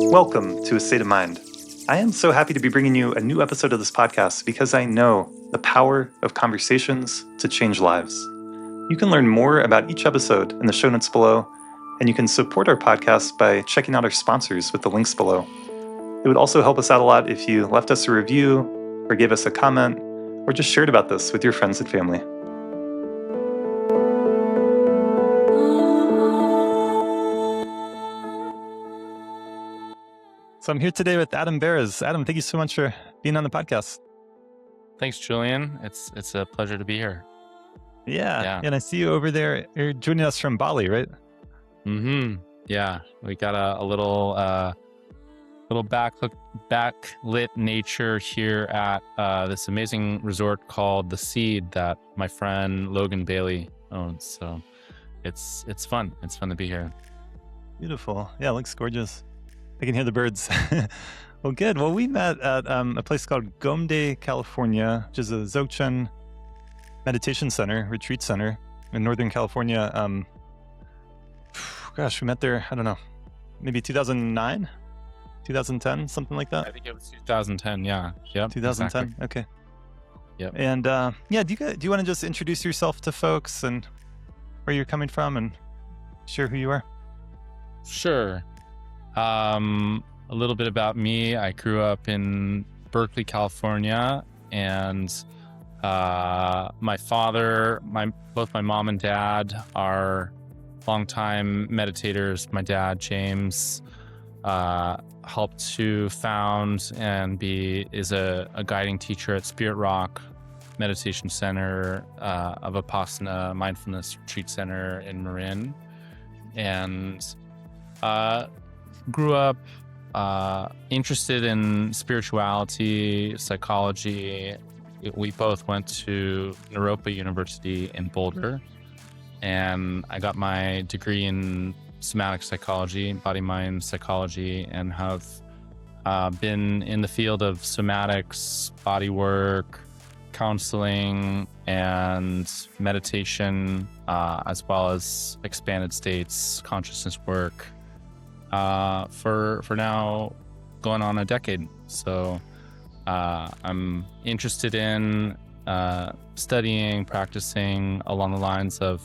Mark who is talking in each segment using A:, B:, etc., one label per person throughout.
A: Welcome to A State of Mind. I am so happy to be bringing you a new episode of this podcast because I know the power of conversations to change lives. You can learn more about each episode in the show notes below, and you can support our podcast by checking out our sponsors with the links below. It would also help us out a lot if you left us a review or gave us a comment or just shared about this with your friends and family. So I'm here today with Adam Baraz. Adam, thank you so much for being on the podcast.
B: Thanks, Julian. It's a pleasure to be here.
A: Yeah. And I see you over there. You're joining us from Bali, right?
B: Mm-hmm. Yeah, we got a little backlit nature here at this amazing resort called The Seed that my friend Logan Bailey owns. So it's fun. It's fun to be here.
A: Beautiful. Yeah, it looks gorgeous. I can hear the birds. Well, good. Well, we met at a place called Gomde, California, which is a Dzogchen meditation center, retreat center in Northern California. We met there, I don't know, maybe 2009, 2010, something like that.
B: I think it was 2010. Yeah. Yep.
A: 2010.
B: Exactly.
A: Okay.
B: Yep.
A: And do you want to just introduce yourself to folks and where you're coming from and share who you are?
B: Sure. A little bit about me. I grew up in Berkeley, California, and my father, both my mom and dad are longtime meditators. My dad, James, helped to found and is a guiding teacher at Spirit Rock Meditation Center of Vipassana Mindfulness Retreat Center in Marin, and grew up interested in spirituality, psychology. We both went to Naropa University in Boulder, and I got my degree in somatic psychology, body-mind psychology, and have been in the field of somatics, body work, counseling, and meditation, as well as expanded states consciousness work for now going on a decade. So I'm interested in studying, practicing along the lines of,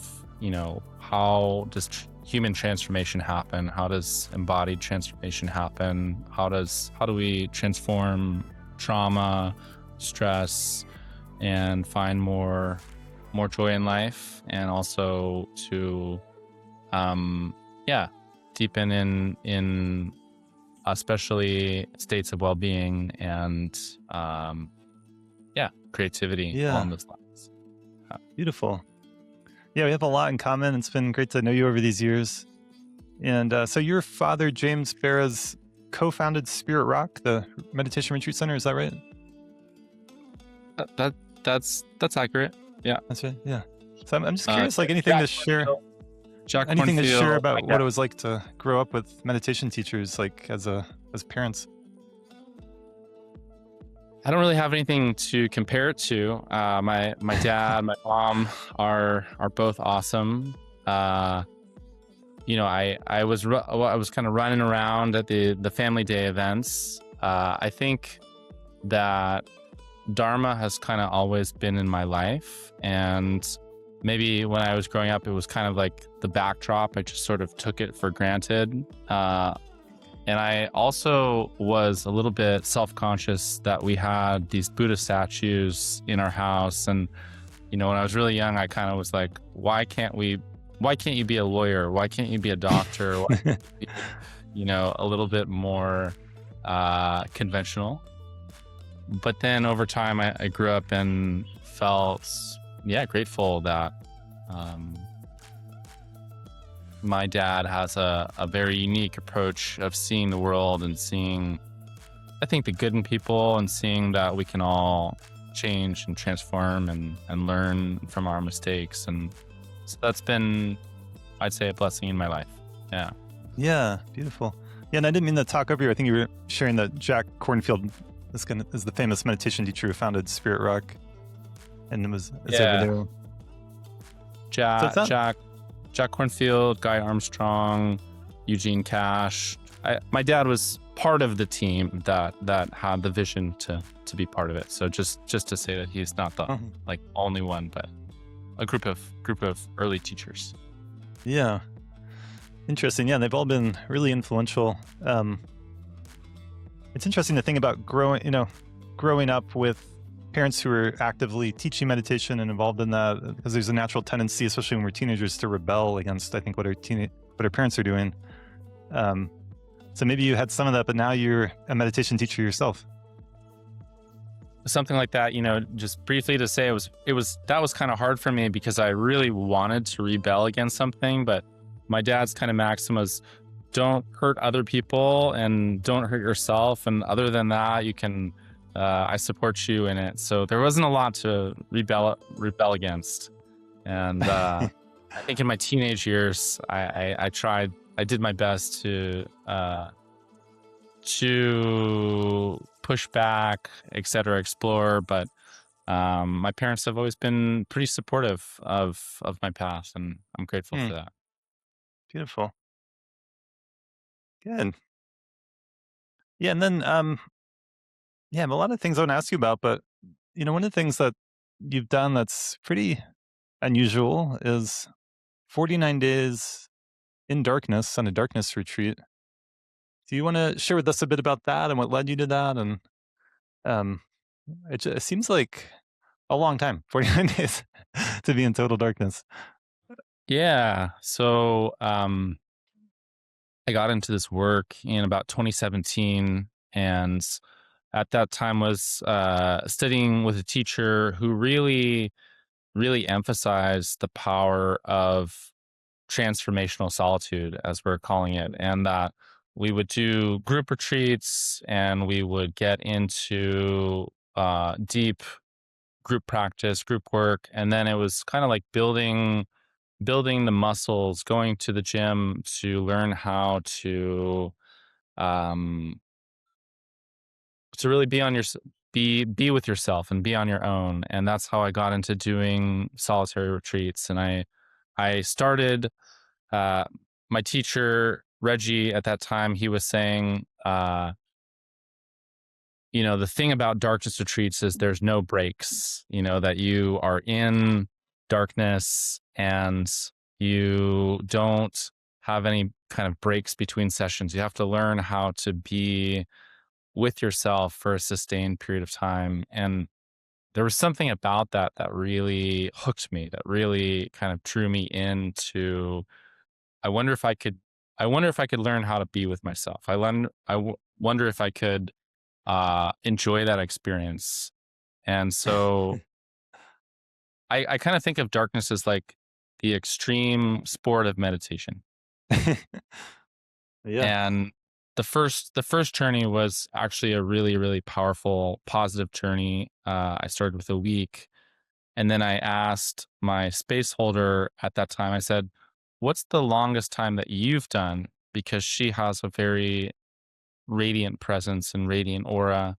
B: how does human transformation happen? How does embodied transformation happen? How do we transform trauma, stress, and find more joy in life, and also to deepen in especially states of well-being and creativity along those lines.
A: Beautiful. Yeah, we have a lot in common. It's been great to know you over these years. And so your father, James Baraz, co-founded Spirit Rock, the meditation retreat center. Is that right?
B: That's accurate. Yeah,
A: that's right. Yeah. So I'm just curious, anything to share about what it was like to grow up with meditation teachers, as parents.
B: I don't really have anything to compare it to. My dad, my mom are both awesome. I was kind of running around at the family day events. I think that Dharma has kind of always been in my life, and maybe when I was growing up, it was kind of like the backdrop. I just sort of took it for granted. And I also was a little bit self-conscious that we had these Buddha statues in our house. And, when I was really young, I kind of was like, why can't you be a lawyer? Why can't you be a doctor? Why can't you be, a little bit more conventional? But then over time, I grew up and felt, grateful that my dad has a very unique approach of seeing the world and seeing, I think, the good in people, and seeing that we can all change and transform and learn from our mistakes. And so that's been, I'd say, a blessing in my life. Yeah.
A: Yeah. Beautiful. Yeah. And I didn't mean to talk over you. I think you were sharing that Jack Kornfield is the famous meditation teacher who founded Spirit Rock. And it's over there.
B: Jack Kornfield, Guy Armstrong, Eugene Cash, my dad was part of the team that had the vision to be part of it. So just to say that he's not the like only one, but a group of early teachers.
A: Yeah. Interesting. Yeah, they've all been really influential. It's interesting to think about growing up with parents who are actively teaching meditation and involved in that, because there's a natural tendency, especially when we're teenagers, to rebel against, I think, what our parents are doing. So maybe you had some of that, but now you're a meditation teacher yourself.
B: Something like that, just briefly to say, that was kind of hard for me because I really wanted to rebel against something, but my dad's kind of maxim was, don't hurt other people and don't hurt yourself. And other than that, you can, I support you in it. So there wasn't a lot to rebel against. And I think in my teenage years, I did my best to push back, etc., explore. But my parents have always been pretty supportive of my path, and I'm grateful for that.
A: Beautiful. Good. Yeah, and then I have a lot of things I want to ask you about, but one of the things that you've done that's pretty unusual is 49 days in darkness on a darkness retreat. Do you want to share with us a bit about that and what led you to that? And it seems like a long time, 49 days to be in total darkness.
B: Yeah. So I got into this work in about 2017, and at that time was studying with a teacher who really emphasized the power of transformational solitude, as we're calling it, and that we would do group retreats and we would get into deep group practice, group work, and then it was kind of like building the muscles, going to the gym to learn how um, to really be on your be with yourself and be on your own. And that's how I got into doing solitary retreats. And I started. My teacher Reggie at that time, he was saying, the thing about darkness retreats is there's no breaks. That you are in darkness and you don't have any kind of breaks between sessions. You have to learn how to be with yourself for a sustained period of time. And there was something about that really hooked me, that really kind of drew me into, I wonder if I could learn how to be with myself. I wonder if I could enjoy that experience. And so I kind of think of darkness as like the extreme sport of meditation.
A: Yeah.
B: And the first journey was actually a really, really powerful, positive journey. I started with a week, and then I asked my space holder at that time, I said, what's the longest time that you've done? Because she has a very radiant presence and radiant aura.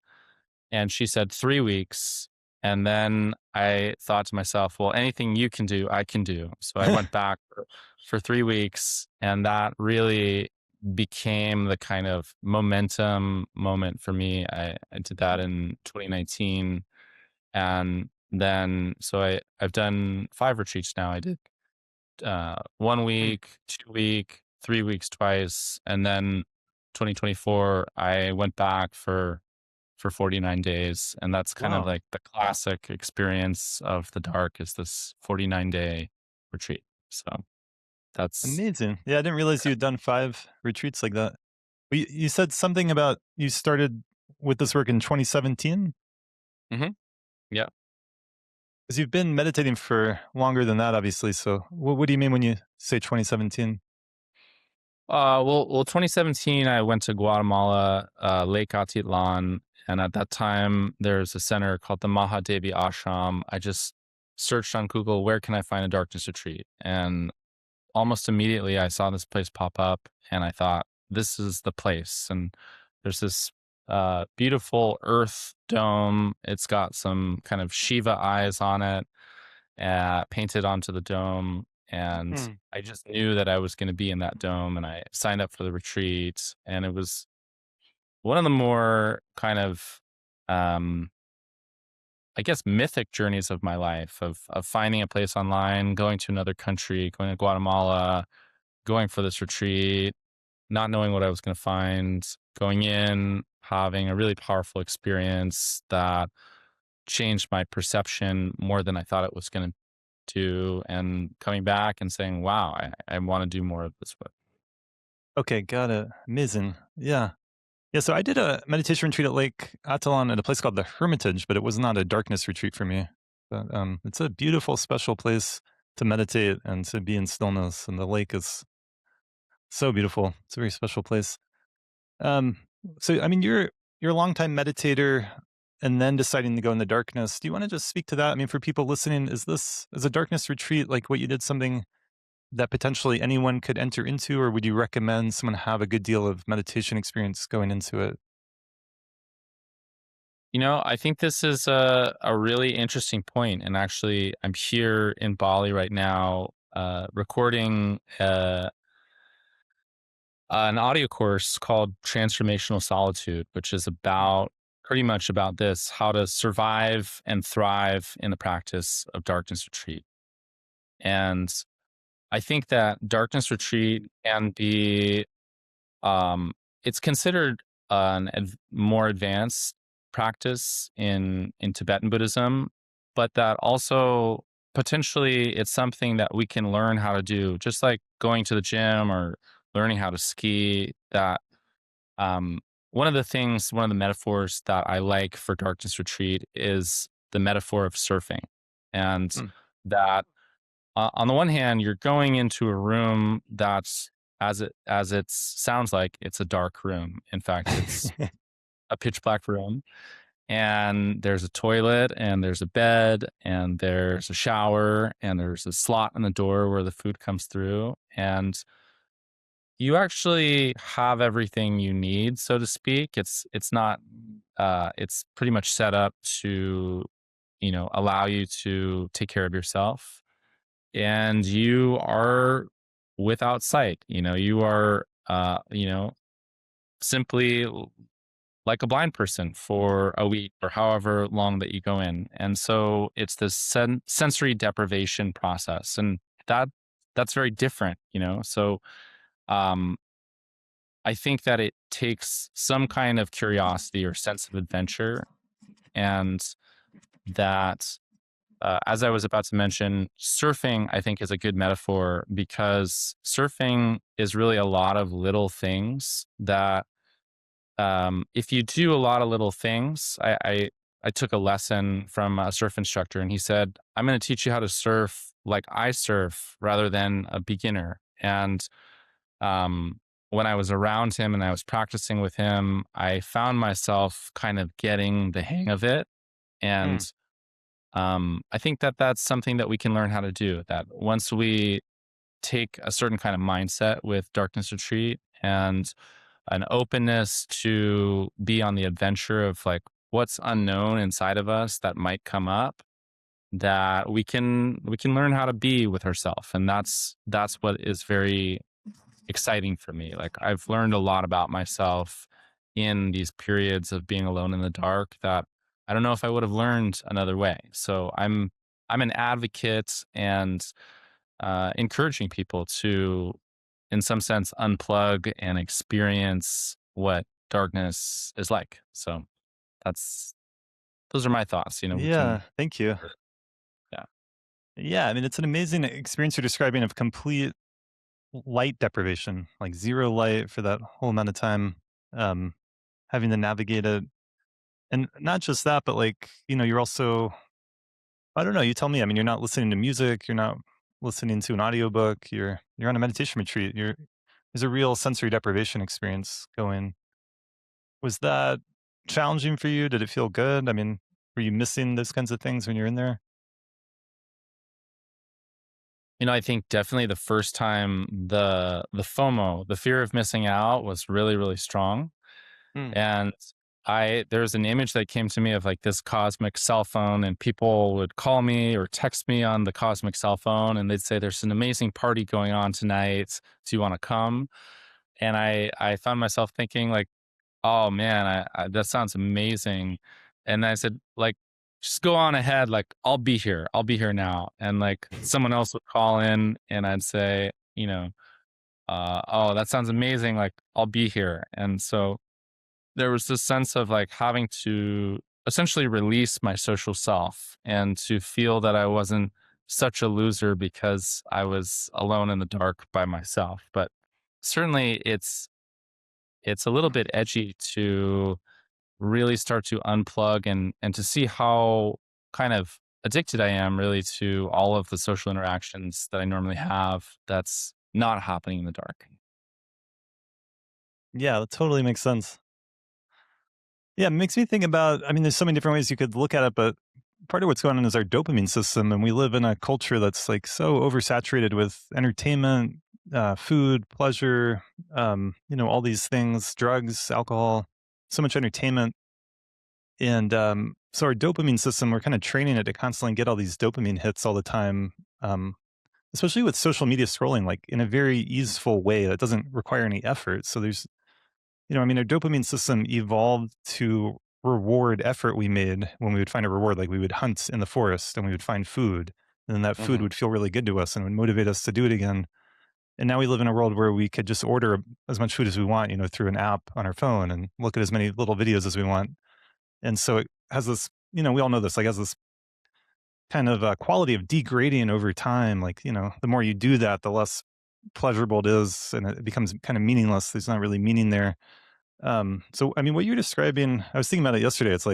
B: And she said 3 weeks. And then I thought to myself, well, anything you can do, I can do. So I went back for 3 weeks, and that really became the kind of momentum moment for me. I did that in 2019. And then, so I've done 5 retreats now. I did 1 week, 2 week, 3 weeks twice. And then 2024, I went back for 49 days. And that's kind of like the classic experience of the dark, is this 49-day retreat. So that's
A: amazing. Yeah, I didn't realize you had done 5 retreats like that. You said something about you started with this work in 2017?
B: Mm-hmm. Yeah.
A: Because you've been meditating for longer than that, obviously. So what do you mean when you say 2017?
B: Well, 2017, I went to Guatemala, Lake Atitlan, and at that time, there's a center called the Mahadevi Ashram. I just searched on Google, where can I find a darkness retreat? And almost immediately, I saw this place pop up, and I thought, this is the place. And there's this beautiful earth dome. It's got some kind of Shiva eyes on it, painted onto the dome. And
A: Hmm.
B: I just knew that I was going to be in that dome, and I signed up for the retreat. And it was one of the more kind of, um, I guess, mythic journeys of my life of finding a place online, going to another country, going to Guatemala, going for this retreat, not knowing what I was going to find, going in, having a really powerful experience that changed my perception more than I thought it was going to, and coming back and saying, wow, I want to do more of this.
A: Okay, got it. Amazing. Yeah. Yeah, so I did a meditation retreat at Lake Athlon at a place called the Hermitage, but it was not a darkness retreat for me. But it's a beautiful, special place to meditate and to be in stillness. And the lake is so beautiful. It's a very special place. Um, so I mean, you're a longtime meditator, and then deciding to go in the darkness. Do you want to just speak to that? I mean, for people listening, is a darkness retreat like what you did something that potentially anyone could enter into, or would you recommend someone have a good deal of meditation experience going into it?
B: I think this is a really interesting point. And actually, I'm here in Bali right now, recording an audio course called Transformational Solitude, which is
A: Mm,
B: about pretty much about this, how to survive and thrive in the practice of darkness retreat. And I think that darkness retreat can be, um, it's considered an more advanced practice in Tibetan Buddhism, but that also potentially it's something that we can learn how to do, just like going to the gym or learning how to ski. That um, one of the metaphors that I like for darkness retreat is the metaphor of surfing, and
A: mm.
B: that on the one hand, you're going into a room that's as it sounds like it's a dark room. In fact, it's a pitch black room, and there's a toilet, and there's a bed, and there's a shower, and there's a slot in the door where the food comes through, and you actually have everything you need, so to speak. It's not it's pretty much set up to allow you to take care of yourself, and you are without sight. You are simply like a blind person for a week or however long that you go in. And so it's this sensory deprivation process, and that that's very different. So um I think that it takes some kind of curiosity or sense of adventure, and that as I was about to mention, surfing, I think, is a good metaphor, because surfing is really a lot of little things that, if you do a lot of little things, I took a lesson from a surf instructor, and he said, I'm going to teach you how to surf like I surf rather than a beginner. And when I was around him and I was practicing with him, I found myself kind of getting the hang of it. And
A: Mm.
B: I think that that's something that we can learn how to do. That once we take a certain kind of mindset with darkness retreat and an openness to be on the adventure of like what's unknown inside of us that might come up, that we can learn how to be with ourselves. And that's what is very exciting for me. Like, I've learned a lot about myself in these periods of being alone in the dark that I don't know if I would have learned another way. So I'm an advocate and encouraging people to, in some sense, unplug and experience what darkness is like. So that's those are my thoughts. We
A: Yeah,
B: can,
A: thank you.
B: yeah.
A: Yeah, I mean, it's an amazing experience you're describing of complete light deprivation, like zero light for that whole amount of time, um, having to navigate it. And not just that, but like, you're also, I don't know, you tell me. I mean, you're not listening to music, you're not listening to an audiobook, you're on a meditation retreat. There's a real sensory deprivation experience going. Was that challenging for you? Did it feel good? I mean, were you missing those kinds of things when you're in there?
B: I think definitely the first time, the FOMO, the fear of missing out, was really, really strong.
A: Mm.
B: And there's an image that came to me of like this cosmic cell phone, and people would call me or text me on the cosmic cell phone, and they'd say, "There's an amazing party going on tonight. Do you want to come?" And I found myself thinking like, "Oh man, that sounds amazing." And I said, like, "Just go on ahead. Like, I'll be here. I'll be here now." And like someone else would call in, and I'd say, "Oh, that sounds amazing. Like, I'll be here." And so there was this sense of like having to essentially release my social self and to feel that I wasn't such a loser because I was alone in the dark by myself. But certainly it's a little bit edgy to really start to unplug and to see how kind of addicted I am really to all of the social interactions that I normally have that's not happening in the dark.
A: Yeah, that totally makes sense. Yeah, it makes me think about, I mean, there's so many different ways you could look at it, but part of what's going on is our dopamine system. And we live in a culture that's like so oversaturated with entertainment, food, pleasure, all these things, drugs, alcohol, so much entertainment. And so our dopamine system, we're kind of training it to constantly get all these dopamine hits all the time, especially with social media scrolling, like in a very easeful way that doesn't require any effort. So there's I mean, our dopamine system evolved to reward effort we made when we would find a reward. Like we would hunt in the forest and we would find food, and then that food
B: Hmm.
A: would feel really good to us and would motivate us to do it again. And now we live in a world where we could just order as much food as we want, through an app on our phone and look at as many little videos as we want. And so it has this, we all know this, like has this kind of quality of degrading over time. Like, the more you do that, the less pleasurable it is and it becomes kind of meaningless. There's not really meaning there. So I mean, what you're describing, I was thinking about it yesterday. It's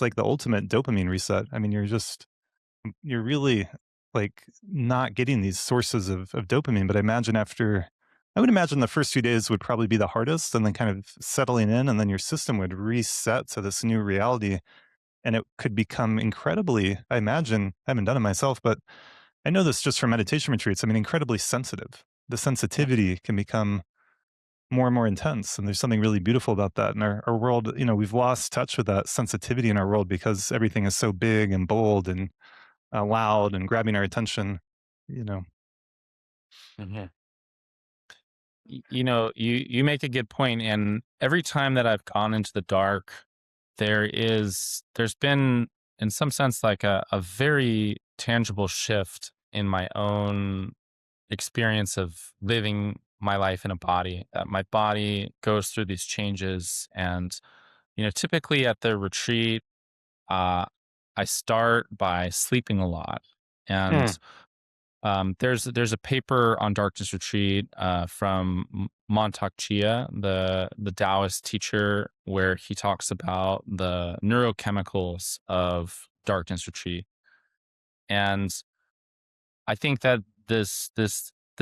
A: like the ultimate dopamine reset. I mean, you're really like not getting these sources of dopamine. But I would imagine the first few days would probably be the hardest, and then kind of settling in, and then your system would reset to this new reality, and it could become incredibly. I imagine I haven't done it myself, but I know this just from meditation retreats. I mean, incredibly sensitive. The sensitivity can become more and more intense. And there's something really beautiful about that. In our world, we've lost touch with that sensitivity in our world because everything is so big and bold and loud and grabbing our attention, you know.
B: Hmm. You make a good point, and every time that I've gone into the dark, there's been in some sense like a very tangible shift in my own experience of living my life in a body. That my body goes through these changes, and typically at the retreat, uh, I start by sleeping a lot, and
A: Mm.
B: there's a paper on darkness retreat from Montauk Chia, the Taoist teacher, where he talks about the neurochemicals of darkness retreat, and I think that this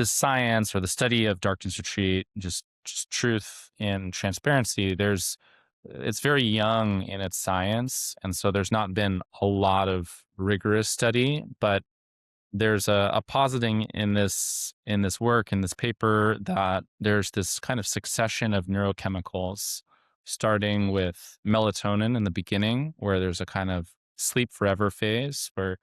B: science or the study of darkness retreat, just truth and transparency, it's very young in its science, and so there's not been a lot of rigorous study, but there's a positing in this work in this paper that there's this kind of succession of neurochemicals starting with melatonin in the beginning, where there's a kind of sleep forever phase where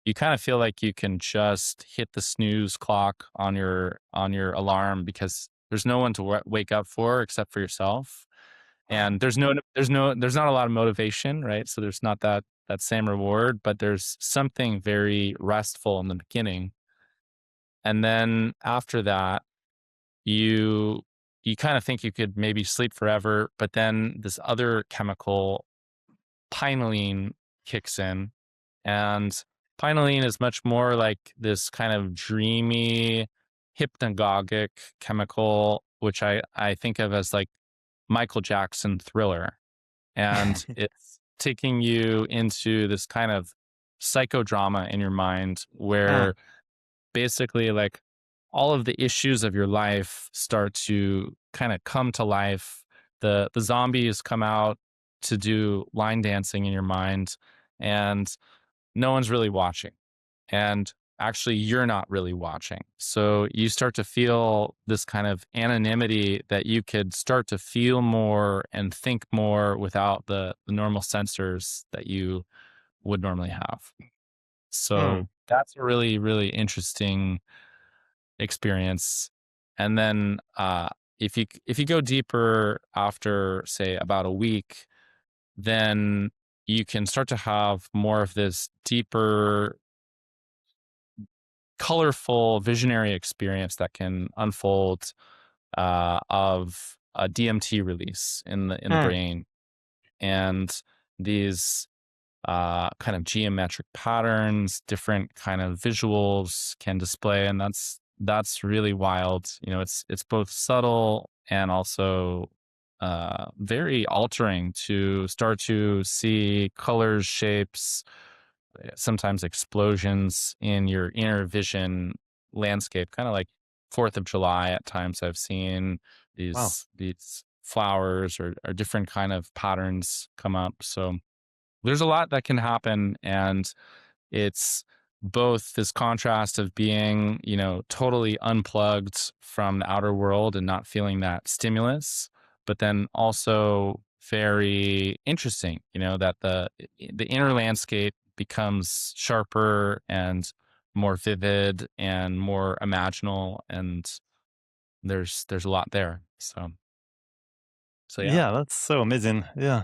B: you kind of feel like you can just hit the snooze clock on your alarm because there's no one to wake up for except for yourself, and there's not a lot of motivation, right? So there's not that same reward, but there's something very restful in the beginning. And then after that, you you kind of think you could maybe sleep forever, but then this other chemical, pinoline, kicks in. And pinoline is much more like this kind of dreamy, hypnagogic chemical, which I think of as like Michael Jackson Thriller, and it's taking you into this kind of psychodrama in your mind
A: Mm.
B: where basically like all of the issues of your life start to kind of come to life. The zombies come out to do line dancing in your mind, and no one's really watching. And actually you're not really watching. So you start to feel this kind of anonymity that you could start to feel more and think more without the normal sensors that you would normally have.
A: Hmm.
B: So that's a really, really interesting experience. And then if you go deeper after, say, about a week, then you can start to have more of this deeper, colorful, visionary experience that can unfold of a DMT release in the
A: Hmm.
B: brain, and these kind of geometric patterns, different kind of visuals can display, and that's really wild. You know, it's both subtle and also very altering to start to see colors, shapes, sometimes explosions in your inner vision landscape, kind of like Fourth of July. At times, I've seen
A: Wow.
B: these flowers or different kind of patterns come up. So there's a lot that can happen, and it's both this contrast of being, you know, totally unplugged from the outer world and not feeling that stimulus, but then also very interesting, you know, that the inner landscape becomes sharper and more vivid and more imaginal, and there's a lot there. So yeah.
A: Yeah, that's so amazing. Yeah.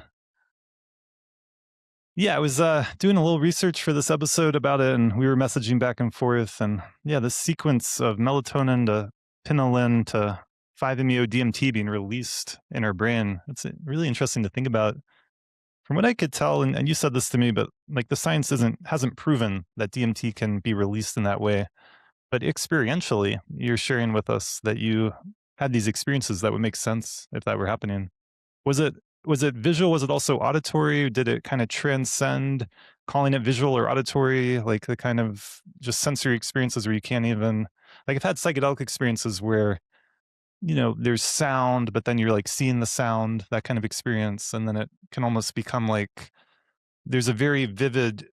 A: Yeah, I was doing a little research for this episode about it, and we were messaging back and forth. And yeah, this sequence of melatonin to pinoline to 5-MeO DMT being released in our brain, it's really interesting to think about. From what I could tell, and you said this to me, but like the science hasn't proven that DMT can be released in that way. But experientially, you're sharing with us that you had these experiences that would make sense if that were happening. Was it was it visual? Was it also auditory? Did it kind of transcend calling it visual or auditory, like the kind of just sensory experiences where you can't even like I've had psychedelic experiences where, you know, there's sound, but then you're like seeing the sound, that kind of experience. And then it can almost become like there's a very vivid,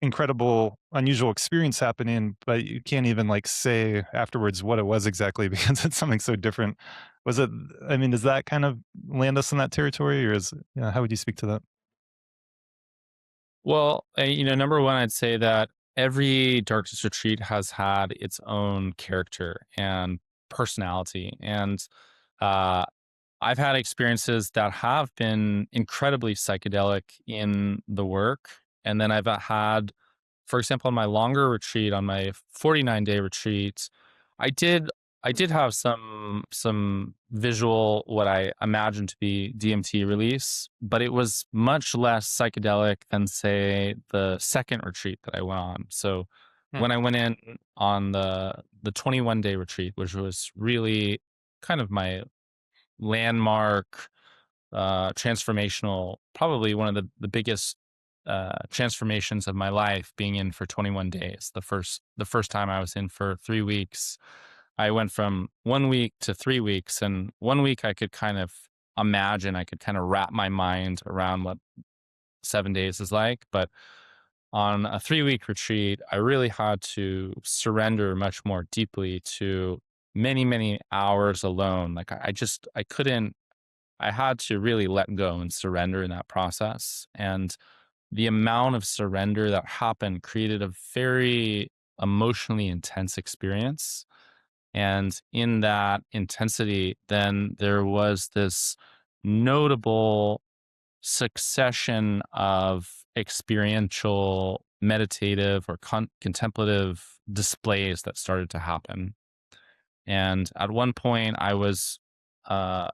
A: incredible, unusual experience happening, but you can't even like say afterwards what it was exactly because it's something so different. Was it, I mean, does that kind of land us in that territory or is, yeah, how would you speak to that?
B: Well, you know, number one, I'd say that every Darkest Retreat has had its own character and personality. And uh, I've had experiences that have been incredibly psychedelic in the work. And then I've had, for example, on my longer retreat, on my 49-day retreat, I did I did have some visual, what I imagined to be DMT release, but it was much less psychedelic than, say, the second retreat that I went on. So
A: Hmm.
B: when I went in on the 21-day retreat, which was really kind of my landmark, transformational, probably one of the biggest transformations of my life, being in for 21 days. The first time I was in for 3 weeks, I went from 1 week to 3 weeks, and 1 week I could kind of imagine, I could kind of wrap my mind around what 7 days is like. But on a 3 week retreat, I really had to surrender much more deeply to many, many hours alone. Like I couldn't, I had to really let go and surrender in that process. And the amount of surrender that happened created a very emotionally intense experience. And in that intensity, then there was this notable succession of experiential, meditative, or contemplative displays that started to happen. And at one point, uh,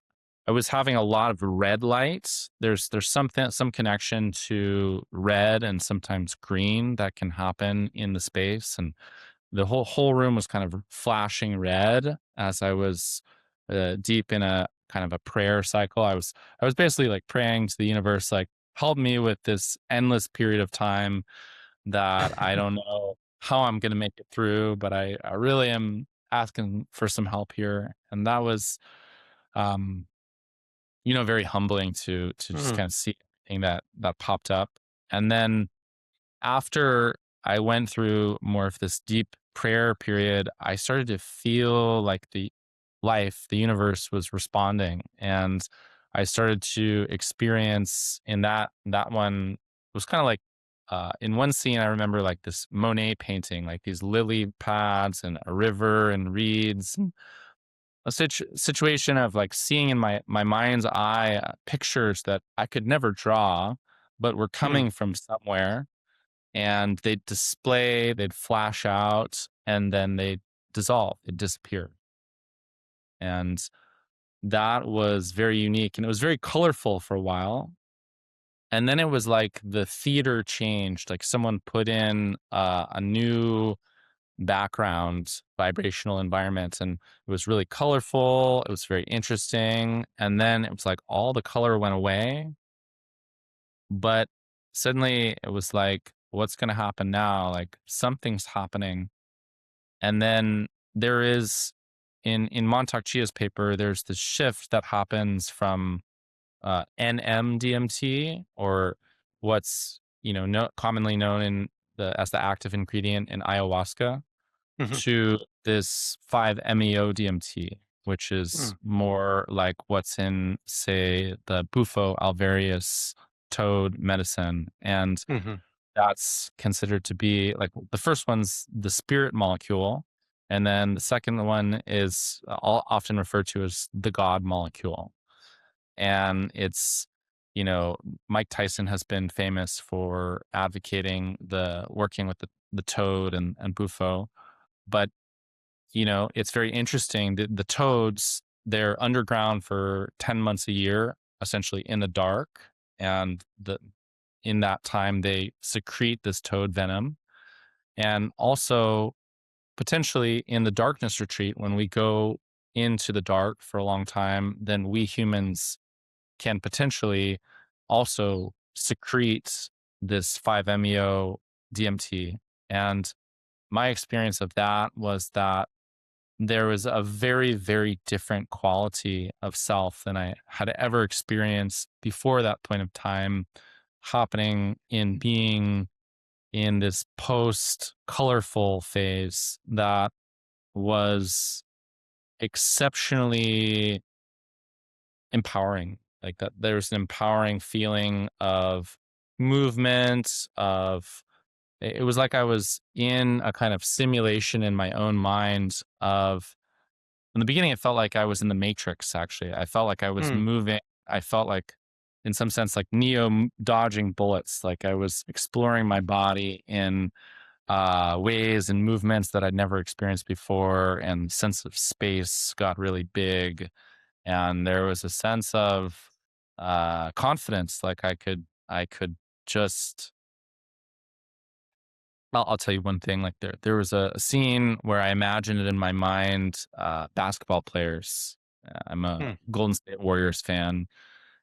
B: I was having a lot of red lights. There's some connection to red and sometimes green that can happen in the space, and the whole room was kind of flashing red as I was deep in a kind of a prayer cycle. I was basically like praying to the universe, like, help me with this endless period of time that I don't know how I'm going to make it through, but I really am asking for some help here. And that was, um, you know, very humbling to just
A: Hmm.
B: kind of see everything that popped up. And then after I went through more of this deep prayer period, I started to feel like the universe was responding. And I started to experience in that one, it was kind of like in one scene, I remember like this Monet painting, like these lily pads and a river and reeds, and a situation of like seeing in my mind's eye pictures that I could never draw, but were
A: Hmm.
B: coming from somewhere, and they'd flash out, and then they'd dissolve, they'd disappear. And that was very unique, and it was very colorful for a while. And then it was like the theater changed, like someone put in a new background vibrational environment, and it was really colorful, it was very interesting. And then it was like all the color went away, but suddenly it was like, what's going to happen now? Like something's happening. And then there is in Montauk Chia's paper, there's this shift that happens from NMDMT, or what's commonly known as the active ingredient in ayahuasca,
A: Hmm.
B: to this 5-MeO DMT, which is more like what's in, say, the Bufo alvarius toad medicine. And
A: Hmm.
B: that's considered to be like, the first one's the spirit molecule. And then the second one is often referred to as the God molecule. And it's, Mike Tyson has been famous for advocating the working with the toad and Bufo. But it's very interesting. The toads, they're underground for 10 months a year, essentially in the dark. And in that time, they secrete this toad venom. And also, potentially in the darkness retreat, when we go into the dark for a long time, then we humans can potentially also secrete this 5-MeO DMT. And my experience of that was that there was a very, very different quality of self than I had ever experienced before that point of time, happening in being in this post colorful phase that was exceptionally empowering. Like that, there's an empowering feeling of movement, of it was like I was in a kind of simulation in my own mind of, in the beginning, it felt like I was in the Matrix, actually. I felt like I was
A: Hmm.
B: moving. I felt like, in some sense, like Neo dodging bullets. Like I was exploring my body in ways and movements that I'd never experienced before. And sense of space got really big. And there was a sense of confidence. Like I could just, I'll tell you one thing. Like there was a scene where I imagined it in my mind, basketball players. I'm a
A: Hmm.
B: Golden State Warriors fan,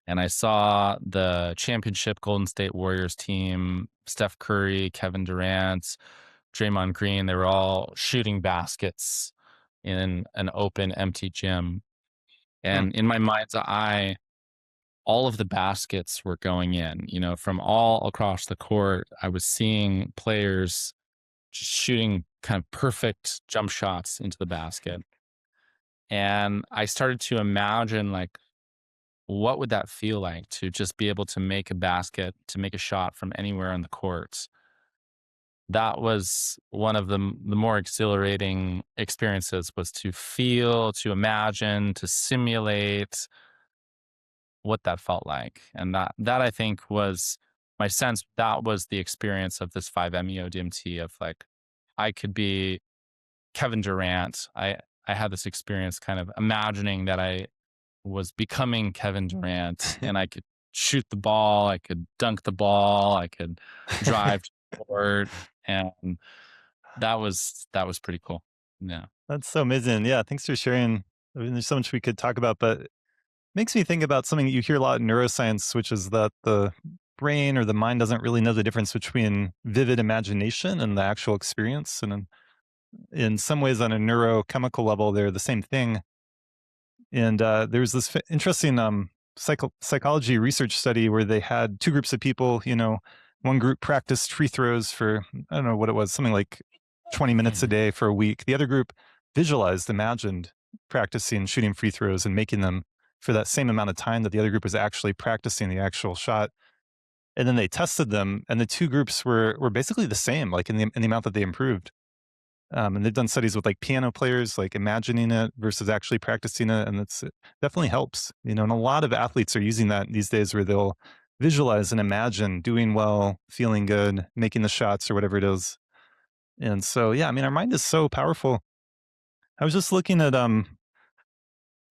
B: and I saw the championship Golden State Warriors team, Steph Curry, Kevin Durant, Draymond Green. They were all shooting baskets in an open, empty gym.
A: Hmm.
B: And in my mind's eye, all of the baskets were going in, from all across the court. I was seeing players just shooting kind of perfect jump shots into the basket. And I started to imagine, like, what would that feel like to just be able to make a basket, to make a shot from anywhere on the court? That was one of the more exhilarating experiences, was to feel, to imagine, to simulate what that felt like. And that I think was my sense. That was the experience of this 5-MeO DMT, of like, I could be Kevin Durant. I had this experience kind of imagining that I was becoming Kevin Durant, and I could shoot the ball, I could dunk the ball, I could drive to the court, and that was pretty cool. Yeah.
A: That's so amazing. Yeah, thanks for sharing. I mean, there's so much we could talk about, but it makes me think about something that you hear a lot in neuroscience, which is that the brain or the mind doesn't really know the difference between vivid imagination and the actual experience. And in some ways, on a neurochemical level, they're the same thing. And there's this interesting psychology research study where they had two groups of people, One group practiced free throws for, I don't know what it was, something like 20 minutes a
B: Mhm.
A: day for a week. The other group visualized, imagined practicing shooting free throws and making them for that same amount of time that the other group was actually practicing the actual shot. And then they tested them, and the two groups were basically the same, like in the amount that they improved. And they've done studies with like piano players, like imagining it versus actually practicing it, and it definitely helps. And a lot of athletes are using that these days, where they'll visualize and imagine doing well, feeling good, making the shots or whatever it is. And so, yeah, I mean, our mind is so powerful. I was just looking at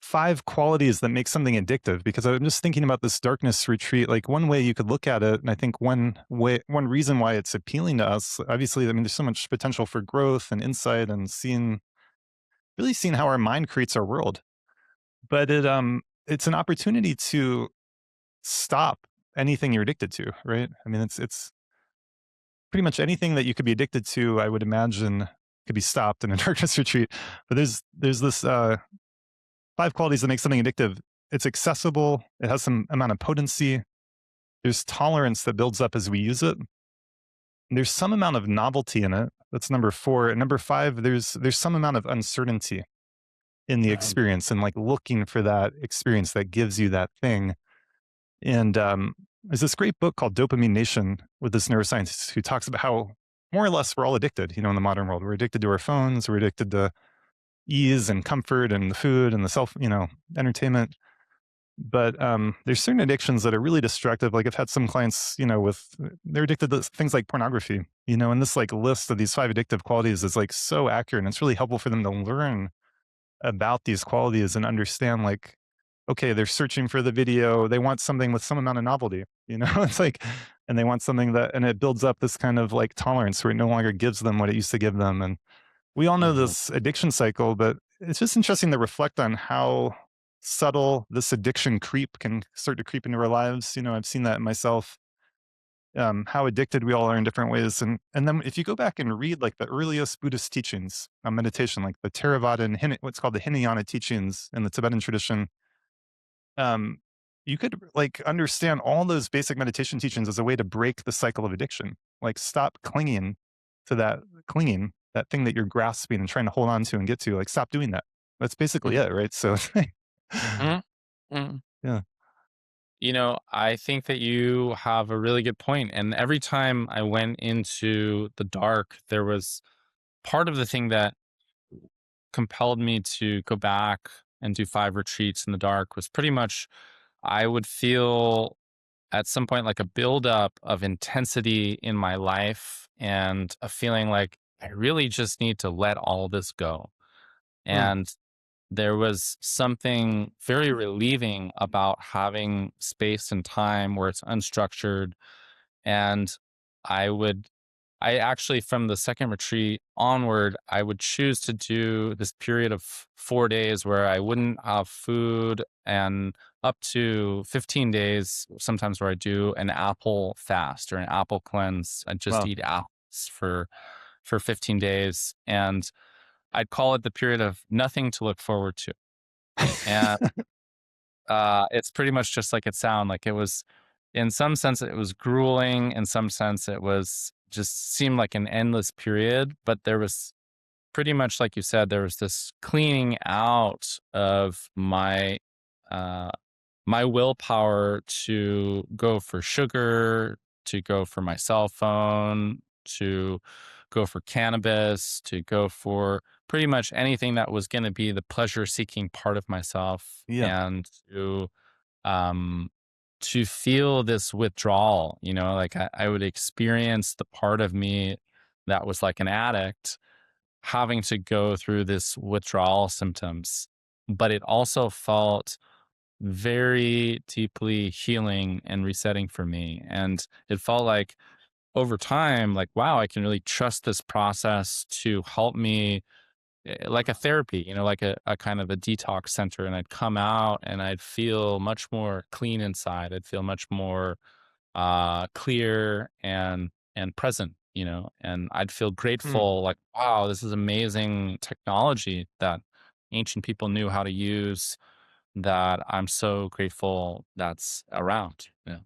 A: 5 qualities that make something addictive, because I'm just thinking about this darkness retreat. Like, one way you could look at it, and I think one reason why it's appealing to us, obviously, I mean, there's so much potential for growth and insight and really seeing how our mind creates our world. But it's an opportunity to stop anything you're addicted to, right? I mean, it's pretty much anything that you could be addicted to, I would imagine, could be stopped in a darkness retreat. But there's this 5 qualities that make something addictive. It's accessible, it has some amount of potency, there's tolerance that builds up as we use it. And there's some amount of novelty in it. That's number 4. And number 5, there's some amount of uncertainty in the
B: Right.
A: experience, and like looking for that experience that gives you that thing. And there's this great book called Dopamine Nation with this neuroscientist who talks about how more or less we're all addicted, in the modern world. We're addicted to our phones, we're addicted to ease and comfort and the food and the entertainment. But there's certain addictions that are really destructive. Like, I've had some clients, they're addicted to things like pornography, and this like list of these 5 addictive qualities is like so accurate. And it's really helpful for them to learn about these qualities and understand, like, okay, they're searching for the video, they want something with some amount of novelty, it's like, and they want something and it builds up this kind of like tolerance where it no longer gives them what it used to give them. And we all know
B: Mhm.
A: this addiction cycle, but it's just interesting to reflect on how subtle this addiction creep can start to creep into our lives. I've seen that in myself, how addicted we all are in different ways. And then if you go back and read like the earliest Buddhist teachings on meditation, like the Theravada and what's called the Hinayana teachings in the Tibetan tradition, um, you could like understand all those basic meditation teachings as a way to break the cycle of addiction. Like, stop clinging, that thing that you're grasping and trying to hold on to and get to. Like, stop doing that. That's basically
B: Mhm.
A: it, right? So,
B: Mhm. Mhm.
A: yeah,
B: I think that you have a really good point. And every time I went into the dark, there was part of the thing that compelled me to go back and do 5 retreats in the dark was pretty much I would feel at some point like a buildup of intensity in my life and a feeling like I really just need to let all this go.
A: mm,
B: And there was something very relieving about having space and time where it's unstructured. And I would, I actually, from the second retreat onward, I would choose to do this period of 4 days where I wouldn't have food, and up to 15 days, sometimes where I do an apple fast or an apple cleanse. I just
A: wow,
B: eat apples for 15 days. And I'd call it the period of nothing to look forward to. And it's pretty much just like it sound. Like, it was, in some sense, it was grueling. In some sense, it was just seemed like an endless period. But there was pretty much, like you said, there was this cleaning out of uh, my willpower to go for sugar, to go for my cell phone, to go for cannabis, to go for pretty much anything that was going to be the pleasure seeking part of myself,
A: yeah,
B: and um to feel this withdrawal. Like, I would experience the part of me that was like an addict having to go through this withdrawal symptoms, but it also felt very deeply healing and resetting for me. And it felt like over time, like, wow, I can really trust this process to help me, like a therapy, like a kind of a detox center. And I'd come out and I'd feel much more clean inside. I'd feel much more clear and present, and I'd feel
A: mm.
B: grateful, like, wow, this is amazing technology that ancient people knew how to use, that I'm so grateful that's around. Yeah.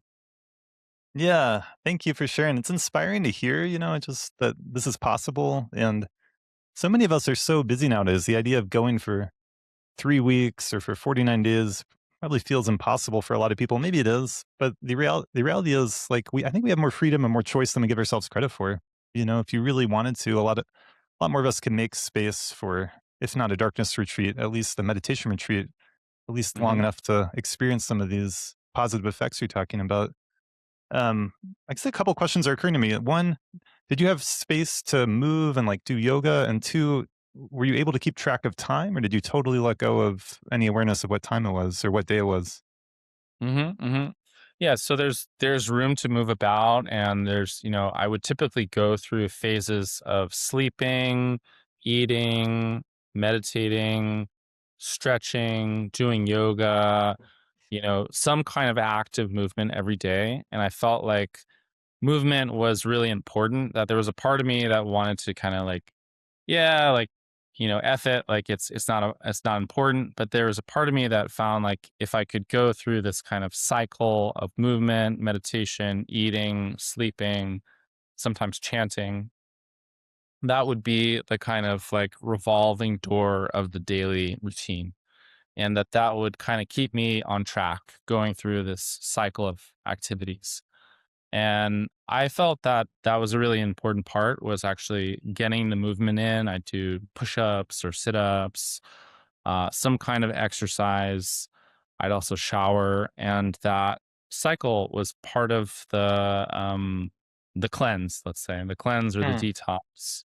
A: Yeah, thank you for sharing. It's inspiring to hear, just that this is possible. And so many of us are so busy nowadays. The idea of going for 3 weeks or for 49 days probably feels impossible for a lot of people. Maybe it is, but the reality is like I think we have more freedom and more choice than we give ourselves credit for. If you really wanted to, a lot more of us can make space for, if not a darkness retreat, at least a meditation retreat, at least long
B: Hmm.
A: enough to experience some of these positive effects you're talking about. I guess a couple questions are occurring to me. One, did you have space to move and like do yoga? And two, were you able to keep track of time, or did you totally let go of any awareness of what time it was or what day it was?
B: Hmm. Yeah, so there's room to move about, and I would typically go through phases of sleeping, eating, meditating, stretching, doing yoga, some kind of active movement every day. And I felt like movement was really important, that there was a part of me that wanted to kind of like, yeah, like, F it, like it's not important. But there was a part of me that found like if I could go through this kind of cycle of movement, meditation, eating, sleeping, sometimes chanting, that would be the kind of like revolving door of the daily routine. And that would kind of keep me on track going through this cycle of activities. And I felt that that was a really important part, was actually getting the movement in. I do push-ups or sit-ups, some kind of exercise. I'd also shower, and that cycle was part of the cleanse, let's say, the cleanse or the
A: Hmm.
B: detox.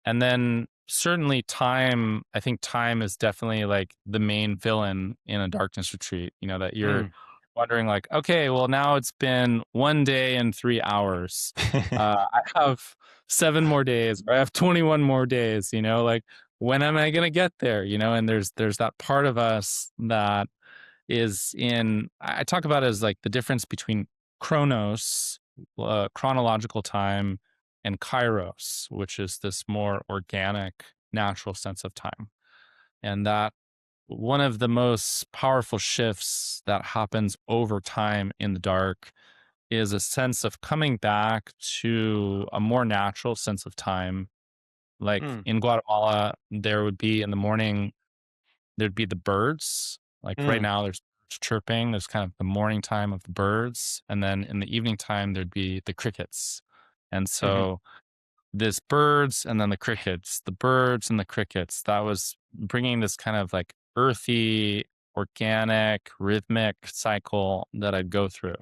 B: And then certainly time, I think time is definitely like the main villain in a darkness retreat, that you're
A: Hmm.
B: wondering like, okay, well now it's been 1 day and 3 hours. I have 7 more days, or I have 21 more days, like when am I going to get there? And there's that part of us that is in, I talk about it as like the difference between chronos, chronological time, and kairos, which is this more organic, natural sense of time. And that one of the most powerful shifts that happens over time in the dark is a sense of coming back to a more natural sense of time. Like
A: Hmm.
B: in Guatemala, there would be in the morning, there'd be the birds. Like right
A: Hmm.
B: now, there's birds chirping. There's kind of the morning time of the birds. And then in the evening time, there'd be the crickets. And
A: Hmm.
B: so this birds and then the crickets, the birds and the crickets, that was bringing this kind of like earthy, organic, rhythmic cycle that I'd go through.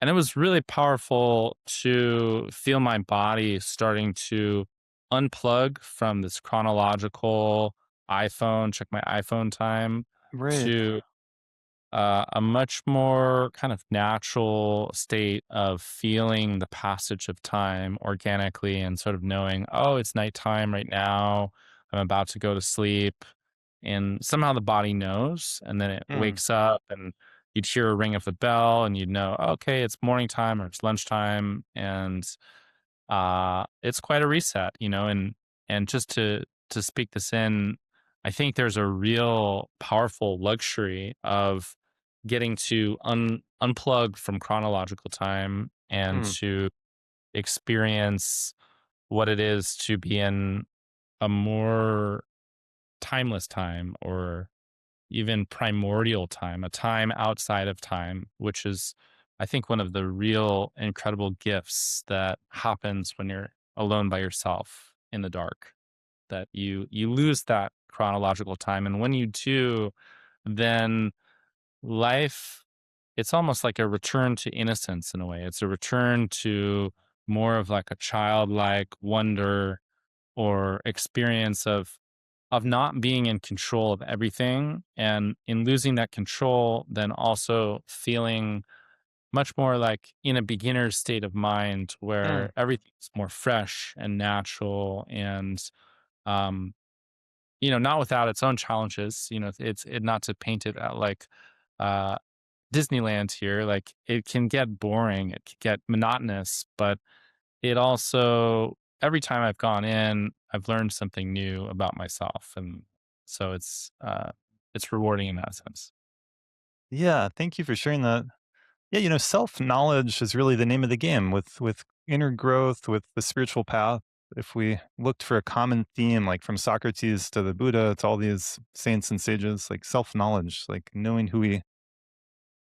B: And it was really powerful to feel my body starting to unplug from this chronological iPhone, check my iPhone time,
A: Right.
B: to a much more kind of natural state of feeling the passage of time organically and sort of knowing, oh, it's nighttime right now. I'm about to go to sleep. And somehow the body knows, and then it
A: Hmm.
B: wakes up, and you'd hear a ring of the bell, and you'd know, okay, it's morning time or it's lunchtime. And it's quite a reset, and just to speak this in, I think there's a real powerful luxury of getting to unplug from chronological time and
A: Hmm.
B: to experience what it is to be in a more timeless time, or even primordial time, a time outside of time, which is, I think, one of the real incredible gifts that happens when you're alone by yourself in the dark. That you lose that chronological time, and when you do, then life, it's almost like a return to innocence in a way. It's a return to more of like a childlike wonder or experience of not being in control of everything, and in losing that control, then also feeling much more like in a beginner's state of mind
A: Hmm.
B: where everything's more fresh and natural, and um not without its own challenges. Not to paint it out like uh Disneyland here, like it can get boring, it can get monotonous, but it also, every time I've gone in, I've learned something new about myself, and so it's rewarding in that sense.
A: Yeah. Thank you for sharing that. Yeah, self-knowledge is really the name of the game with inner growth, with the spiritual path. If we looked for a common theme, like from Socrates to the Buddha to all these saints and sages, like self-knowledge, like knowing who we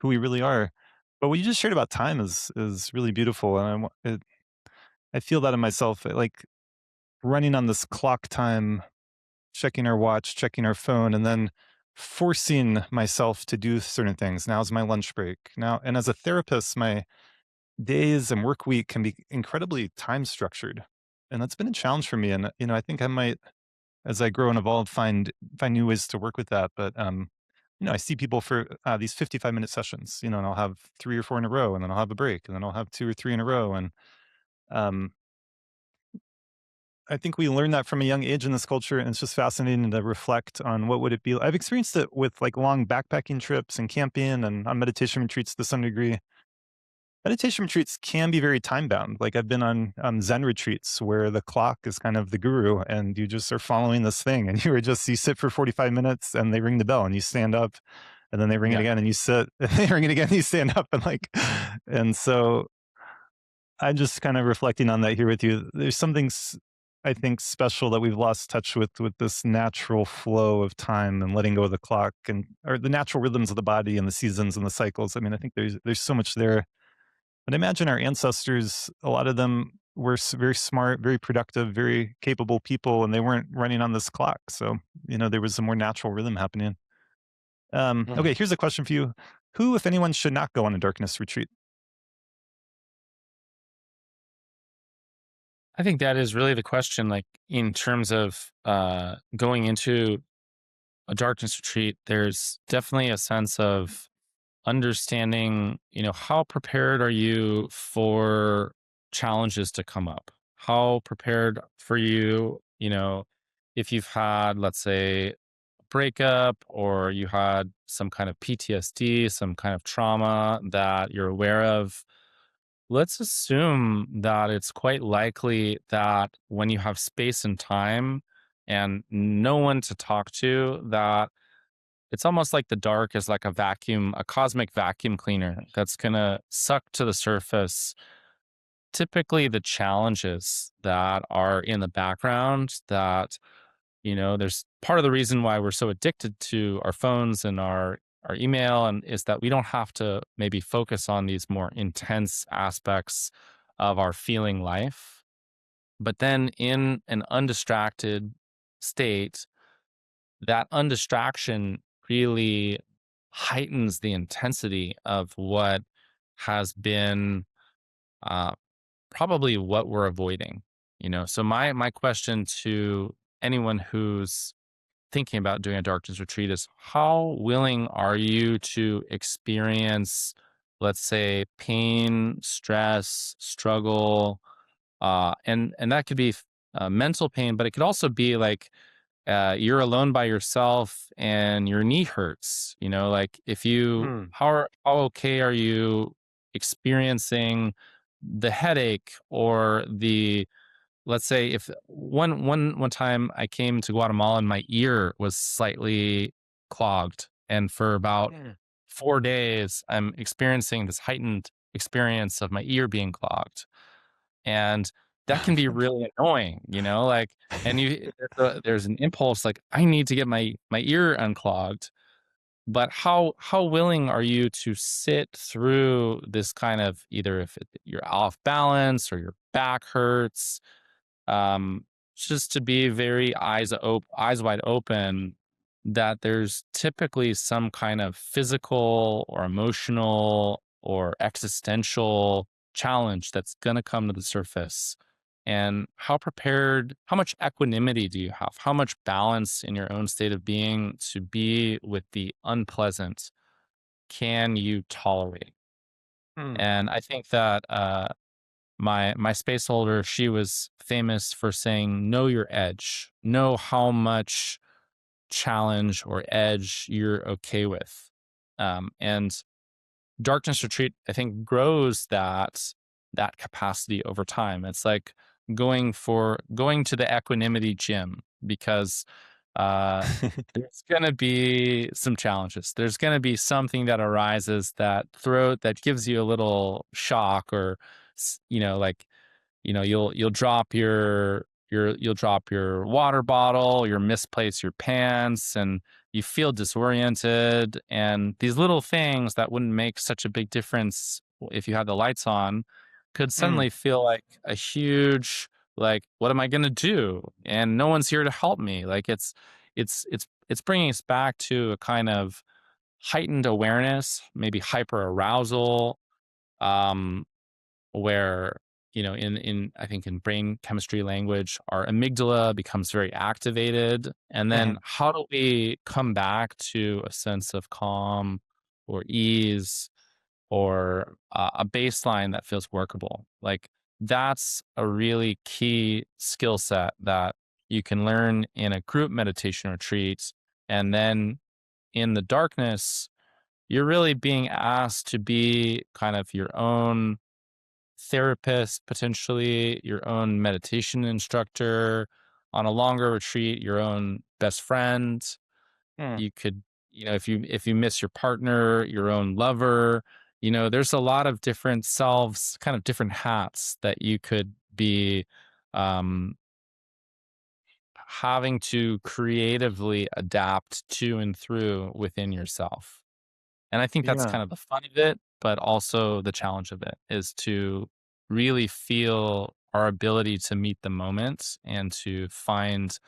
A: really are. But what you just shared about time is really beautiful, and I feel that in myself, like running on this clock time, checking our watch, checking our phone, and then forcing myself to do certain things. Now's my lunch break. Now, and as a therapist, my days and work week can be incredibly time structured. And that's been a challenge for me. And, I think I might, as I grow and evolve, find new ways to work with that. But, I see people for these 55-minute sessions, and I'll have 3 or 4 in a row, and then I'll have a break, and then I'll have 2 or 3 in a row. And um, I think we learn that from a young age in this culture, and it's just fascinating to reflect on what would it be. I've experienced it with like long backpacking trips and camping and on meditation retreats to some degree. Meditation retreats can be very time bound. Like I've been on Zen retreats where the clock is kind of the guru, and you just are following this thing, and you sit for 45 minutes, and they ring the bell, and you stand up, and then they ring it
B: Yeah.
A: again, and you sit. And they ring it again, and you stand up, and so I'm just kind of reflecting on that here with you. There's something I think special that we've lost touch with this natural flow of time and letting go of the clock, and or the natural rhythms of the body and the seasons and the cycles. I mean, I think there's so much there. But I imagine our ancestors, a lot of them were very smart, very productive, very capable people, and they weren't running on this clock. So, there was a more natural rhythm happening.
B: Mhm.
A: Okay, here's a question for you. Who, if anyone, should not go on a darkness retreat?
B: I think that is really the question, like in terms of going into a darkness retreat, there's definitely a sense of understanding, how prepared are you for challenges to come up? How prepared for you, if you've had, let's say, a breakup or you had some kind of PTSD, some kind of trauma that you're aware of. Let's assume that it's quite likely that when you have space and time and no one to talk to, that it's almost like the dark is like a vacuum, a cosmic vacuum cleaner that's going to suck to the surface typically the challenges that are in the background that, there's part of the reason why we're so addicted to our phones and our email and is that we don't have to maybe focus on these more intense aspects of our feeling life. But then in an undistracted state, that undistraction really heightens the intensity of what has been uh, probably what we're avoiding. So my question to anyone who's thinking about doing a darkness retreat is how willing are you to experience, let's say, pain, stress, struggle, and that could be mental pain, but it could also be like you're alone by yourself and your knee hurts. Like if you
A: Hmm.
B: how okay are you experiencing the headache or the, let's say, if one time I came to Guatemala and my ear was slightly clogged, and for about
A: Mm.
B: 4 days I'm experiencing this heightened experience of my ear being clogged, and that can be really annoying, like, and there's an impulse like I need to get my ear unclogged, but how willing are you to sit through this kind of, either if you're off balance or your back hurts, um, just to be very eyes wide open that there's typically some kind of physical or emotional or existential challenge that's going to come to the surface. And how much equanimity do you have? How much balance in your own state of being to be with the unpleasant can you tolerate?
A: Hmm.
B: And I think that my space holder, she was famous for saying, know your edge, know how much challenge or edge you're okay with. And darkness retreat, I think, grows that capacity over time. It's like going to the equanimity gym, because there's going to be some challenges. There's going to be something that arises that gives you a little shock, or like, you'll drop you'll drop your water bottle, you'll misplace your pants, and you feel disoriented. And these little things that wouldn't make such a big difference if you had the lights on could
A: Mm,
B: suddenly feel like a huge, like, what am I going to do? And no one's here to help me. Like, it's bringing us back to a kind of heightened awareness, maybe hyper arousal, um, where, in I think in brain chemistry language, our amygdala becomes very activated. And then
A: mhm.
B: how do we come back to a sense of calm or ease, or a baseline that feels workable? Like, that's a really key skill set that you can learn in a group meditation retreat. And then in the darkness, you're really being asked to be kind of your own therapist, potentially your own meditation instructor, on a longer retreat, your own best friend.
A: Mm.
B: You could, if you miss your partner, your own lover. There's a lot of different selves, kind of different hats that you could be um, having to creatively adapt to and through within yourself. And I think that's
A: Yeah.
B: kind of the fun of it, but also the challenge of it is to really feel our ability to meet the moment and to find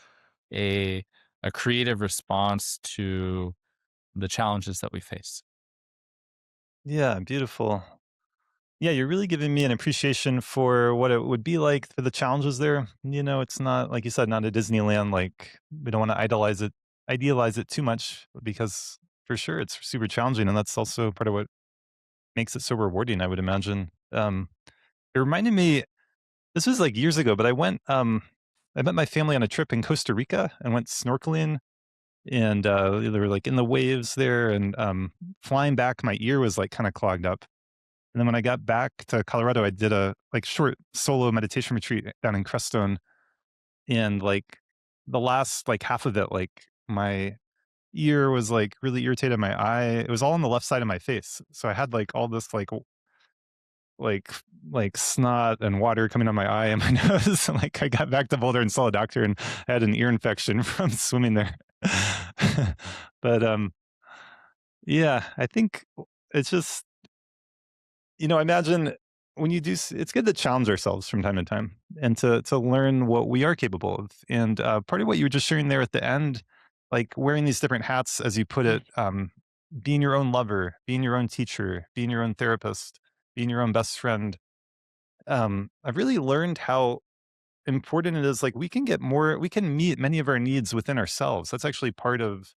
B: a a creative response to the challenges that we face.
A: Yeah, beautiful. Yeah, you're really giving me an appreciation for what it would be like for the challenges there. It's not, like you said, not a Disneyland. Like, we don't want to idealize it too much, because for sure it's super challenging. And that's also part of what makes it so rewarding, I would imagine. It reminded me, this was like years ago, but I met my family on a trip in Costa Rica and went snorkeling. And they were like in the waves there, and flying back, my ear was like kind of clogged up. And then when I got back to Colorado, I did a like short solo meditation retreat down in Crestone. And like the last like half of it, like my ear was like really irritated. My eye, it was all on the left side of my face. So I had like all this like like snot and water coming on my eye and my nose. And like I got back to Boulder and saw a doctor, and I had an ear infection from swimming there. But yeah, I think it's just, I imagine when you do, it's good to challenge ourselves from time to time and to learn what we are capable of. And part of what you were just sharing there at the end, like wearing these different hats, as you put it, being your own lover, being your own teacher, being your own therapist, being your own best friend. I've really learned how important it is. Like, we can meet many of our needs within ourselves. That's actually part of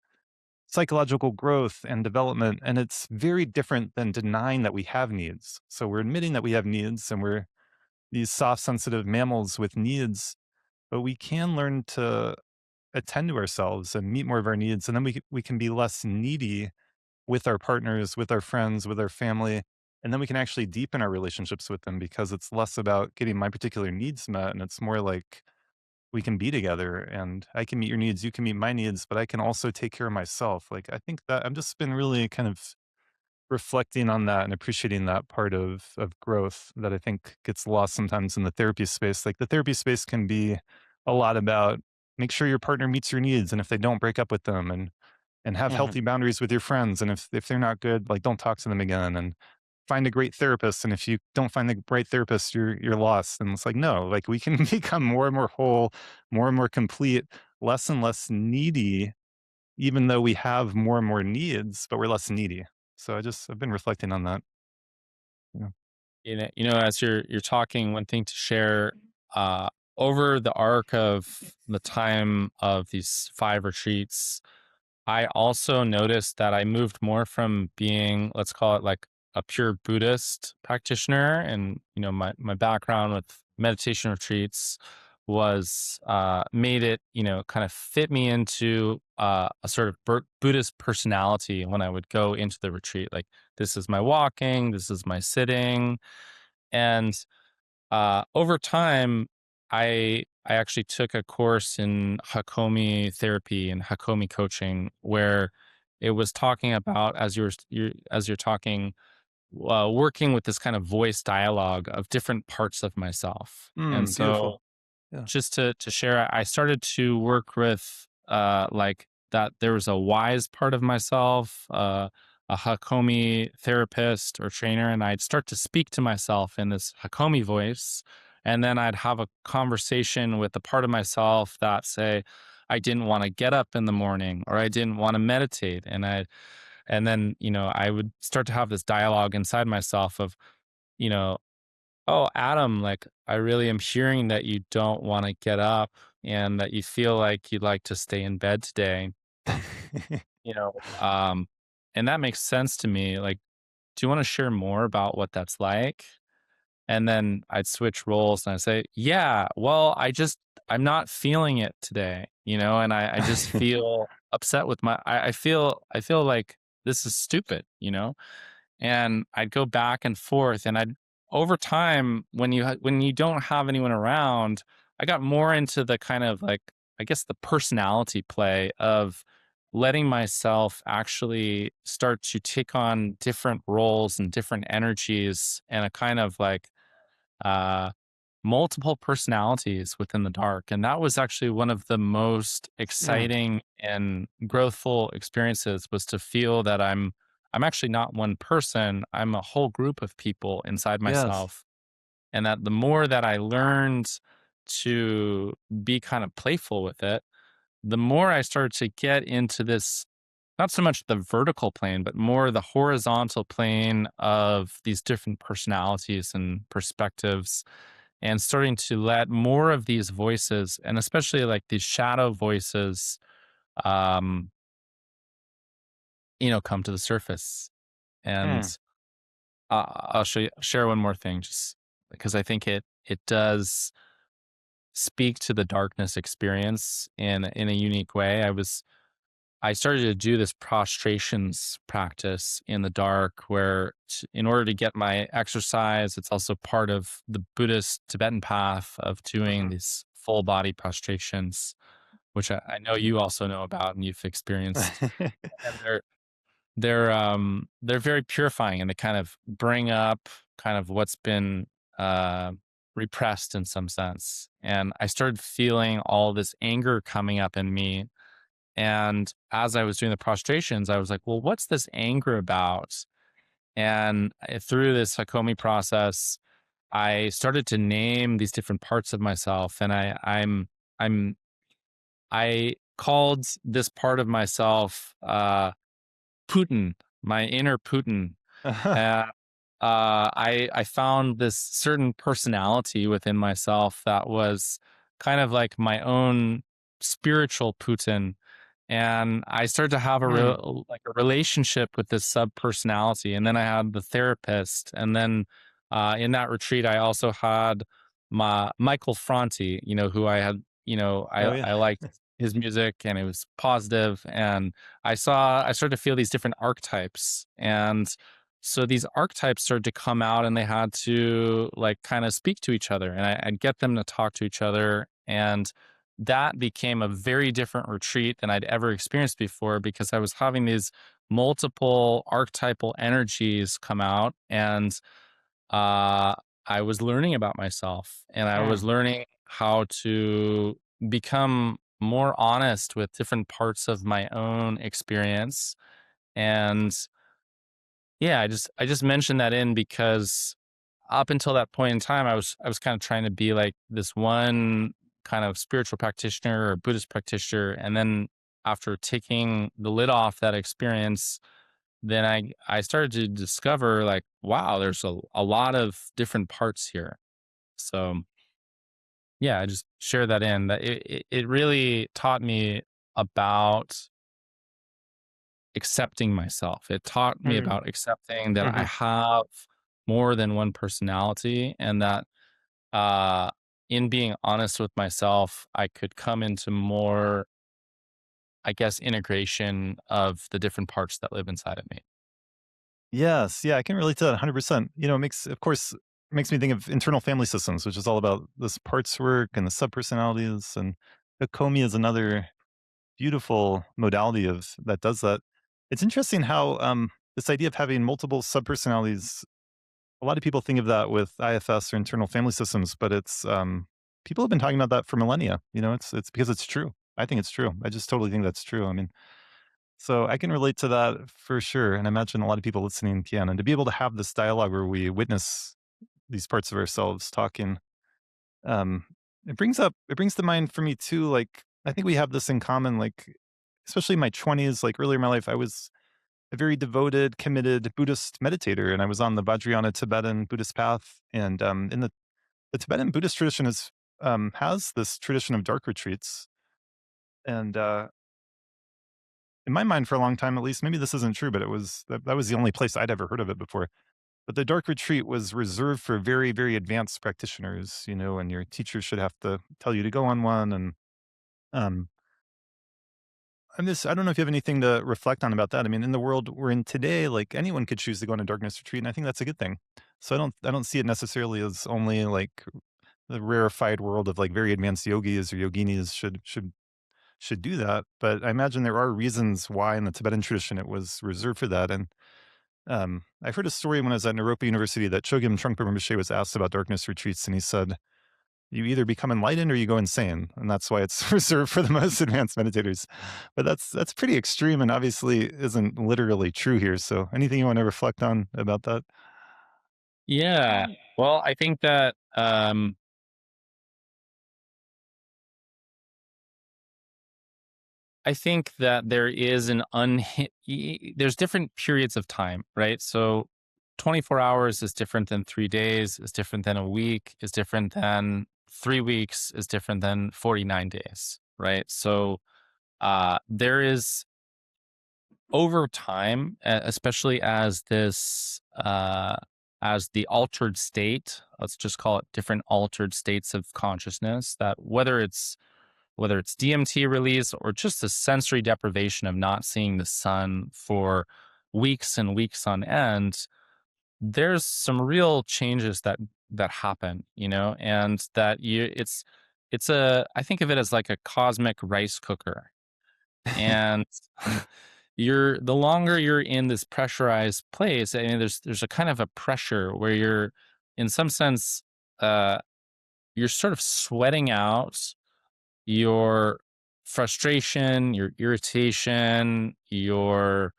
A: psychological growth and development, and it's very different than denying that we have needs. So we're admitting that we have needs, and we're these soft, sensitive mammals with needs, but we can learn to attend to ourselves and meet more of our needs, and then we can be less needy with our partners, with our friends, with our family, and then we can actually deepen our relationships with them, because it's less about getting my particular needs met, and it's more like we can be together, and I can meet your needs, you can meet my needs, but I can also take care of myself. Like, I think that I've just been really kind of reflecting on that and appreciating that part of growth that I think gets lost sometimes in the therapy space. Like, the therapy space can be a lot about make sure your partner meets your needs, and if they don't, break up with them, and have
B: Mhm.
A: healthy boundaries with your friends, and if they're not good, like, don't talk to them again, and find a great therapist, and if you don't find the right therapist, you're lost. And it's like, no, like, we can become more and more whole, more and more complete, less and less needy, even though we have more and more needs, but we're less needy. So I've been reflecting on that. Yeah.
B: As you're talking, one thing to share, uh, over the arc of the time of these 5 retreats, I also noticed that I moved more from being, let's call it, like a pure Buddhist practitioner. And, my background with meditation retreats was, made it, kind of fit me into a sort of Buddhist personality when I would go into the retreat. Like, this is my walking, this is my sitting. And over time, I I actually took a course in Hakomi therapy and Hakomi coaching where it was talking about, as you're talking, working with this kind of voice dialogue of different parts of myself. And so
A: Beautiful. Yeah.
B: just to share, I started to work with like that there was a wise part of myself, a Hakomi therapist or trainer, and I'd start to speak to myself in this Hakomi voice. And then I'd have a conversation with the part of myself that say, I didn't want to get up in the morning or I didn't want to meditate. And then, I would start to have this dialogue inside myself of, you know, oh, Adam, like, I really am hearing that you don't want to get up and that you feel like you'd like to stay in bed today, you know, um, and that makes sense to me. Like, do you want to share more about what that's like? And then I'd switch roles and I say, yeah, well, I'm not feeling it today, and I just feel upset with I feel like this is stupid, and I'd go back and forth, and I'd over time when you don't have anyone around, I got more into the kind of like, I guess, the personality play of letting myself actually start to take on different roles and different energies and a kind of like uh multiple personalities within the dark. And that was actually one of the most
A: Mm,
B: exciting and growthful experiences, was to feel that I'm actually not one person. I'm a whole group of people inside
A: yes.
B: myself. And that the more that I learned to be kind of playful with it, the more I started to get into this, not so much the vertical plane, but more the horizontal plane of these different personalities and perspectives, and starting to let more of these voices, and especially like these shadow voices, um, come to the surface. And
A: Mm,
B: share one more thing, just because I think it does speak to the darkness experience in a unique way. I started to do this prostrations practice in the dark, where in order to get my exercise, it's also part of the Buddhist Tibetan path of doing
A: mhm.
B: these full body prostrations, which I know you also know about and you've experienced. And they're very purifying, and they kind of bring up kind of what's been uh, repressed in some sense. And I started feeling all this anger coming up in me, and as I was doing the prostrations, I was like, well, what's this anger about? And through this Hakomi process, I started to name these different parts of myself. And I'm, I called this part of myself, Putin, my inner Putin. And I found this certain personality within myself that was kind of like my own spiritual Putin, and I started to have
A: Mm.
B: like a relationship with this sub personality. And then I had the therapist, and then in that retreat, I also had my Michael Franti, who I had,
A: Oh, yeah.
B: I liked his music, and it was positive, and I started to feel these different archetypes, and so these archetypes started to come out, and they had to like kind of speak to each other, and I'd get them to talk to each other, and that became a very different retreat than I'd ever experienced before, because I was having these multiple archetypal energies come out, and uh, I was learning about myself, and I was
A: Mm.
B: learning how to become more honest with different parts of my own experience. And yeah, I just mentioned that in because up until that point in time, I was kind of trying to be like this one kind of spiritual practitioner or Buddhist practitioner, and then after taking the lid off that experience, then I started to discover like, wow, there's a lot of different parts here. So yeah, I just share that in that it really taught me about accepting myself. It taught me
A: Mm.
B: about accepting that I
A: Mhm.
B: have more than one personality, and that uh, in being honest with myself, I could come into more, I guess, integration of the different parts that live inside of me.
A: Yes, yeah, I can relate to that 100%. It makes, of course, makes me think of internal family systems, which is all about this parts work and the subpersonalities. And Hakomi is another beautiful modality of that does that. It's interesting how this idea of having multiple subpersonalities. A lot of people think of that with IFS or internal family systems, but it's people have been talking about that for millennia. You know, it's because it's true. I think it's true. I just totally think that's true. I mean, so I can relate to that for sure, and I imagine a lot of people listening can. And to be able to have this dialogue where we witness these parts of ourselves talking, um, it brings to mind for me too. Like I think we have this in common. Like especially in my 20s, like earlier in my life, I was a very devoted, committed Buddhist meditator, and I was on the Vajrayana Tibetan Buddhist path. And in the Tibetan Buddhist tradition is has this tradition of dark retreats, and in my mind, for a long time at least, maybe this isn't true, but it was that was the only place I'd ever heard of it before. But the dark retreat was reserved for very, very advanced practitioners, you know, and your teacher should have to tell you to go on one. And um, I don't know if you have anything to reflect on about that. I mean, in the world we're in today, like anyone could choose to go on a darkness retreat, and I think that's a good thing. So I don't see it necessarily as only like the rarefied world of like very advanced yogis or yoginis should do that. But I imagine there are reasons why in the Tibetan tradition it was reserved for that. And I've heard a story when I was at Naropa University that Chogyam Trungpa Rinpoche was asked about darkness retreats, and he said, "You either become enlightened or you go insane," and that's why it's reserved for the most advanced meditators. But that's pretty extreme, and obviously isn't literally true here. So, anything you want to reflect on about that?
B: Yeah. Well, I think that there is there's different periods of time, right? So 24 hours is different than 3 days, is different than a week, is different than 3 weeks, is different than 49 days, right? So there is over time, especially as the altered state, let's just call it different altered states of consciousness, that whether it's DMT release or just the sensory deprivation of not seeing the sun for weeks and weeks on end, there's some real changes that happen, you know, and that it's I think of it as like a cosmic rice cooker. And the longer you're in this pressurized place, I mean, there's a kind of a pressure where you're in some sense uh you're sort of sweating out your frustration, your irritation, your